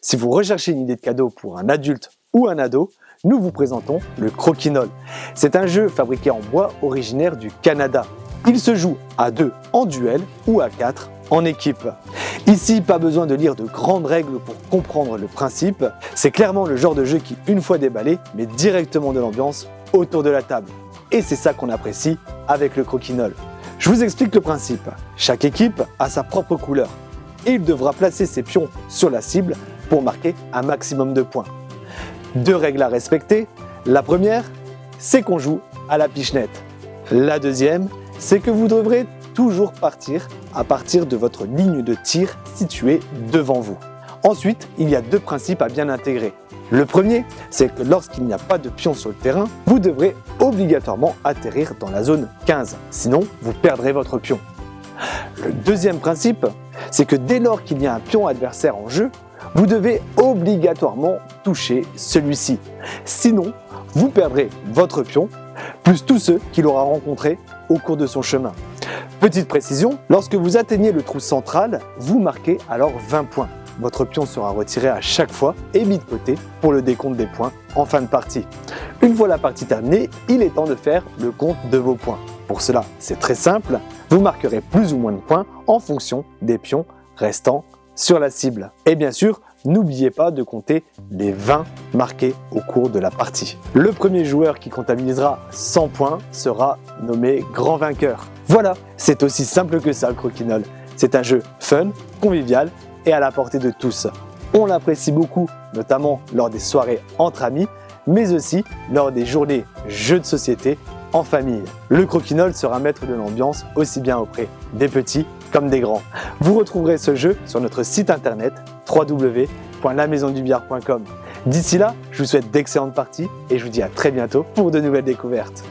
Si vous recherchez une idée de cadeau pour un adulte ou un ado, nous vous présentons le Croquinole. C'est un jeu fabriqué en bois originaire du Canada. Il se joue à 2 en duel ou à 4 en équipe. Ici, pas besoin de lire de grandes règles pour comprendre le principe. C'est clairement le genre de jeu qui, une fois déballé, met directement de l'ambiance autour de la table. Et c'est ça qu'on apprécie avec le Croquinole. Je vous explique le principe. Chaque équipe a sa propre couleur et il devra placer ses pions sur la cible pour marquer un maximum de points. 2 règles à respecter. La première, c'est qu'on joue à la pichenette. La deuxième, c'est que vous devrez toujours partir à partir de votre ligne de tir située devant vous. Ensuite, il y a 2 principes à bien intégrer. Le premier, c'est que lorsqu'il n'y a pas de pion sur le terrain, vous devrez obligatoirement atterrir dans la zone 15, sinon vous perdrez votre pion. Le deuxième principe, c'est que dès lors qu'il y a un pion adversaire en jeu, vous devez obligatoirement toucher celui-ci. Sinon, vous perdrez votre pion, plus tous ceux qu'il aura rencontrés au cours de son chemin. Petite précision, lorsque vous atteignez le trou central, vous marquez alors 20 points. Votre pion sera retiré à chaque fois et mis de côté pour le décompte des points en fin de partie. Une fois la partie terminée, il est temps de faire le compte de vos points. Pour cela, c'est très simple, vous marquerez plus ou moins de points en fonction des pions restants sur la cible. Et bien sûr, n'oubliez pas de compter les 20 marqués au cours de la partie. Le premier joueur qui comptabilisera 100 points sera nommé grand vainqueur. Voilà, c'est aussi simple que ça le Croquinole. C'est un jeu fun, convivial et à la portée de tous. On l'apprécie beaucoup, notamment lors des soirées entre amis, mais aussi lors des journées jeux de société en famille. Le Croquinole sera maître de l'ambiance aussi bien auprès des petits comme des grands. Vous retrouverez ce jeu sur notre site internet www.lamaisondubillard.com. D'ici là, je vous souhaite d'excellentes parties et je vous dis à très bientôt pour de nouvelles découvertes.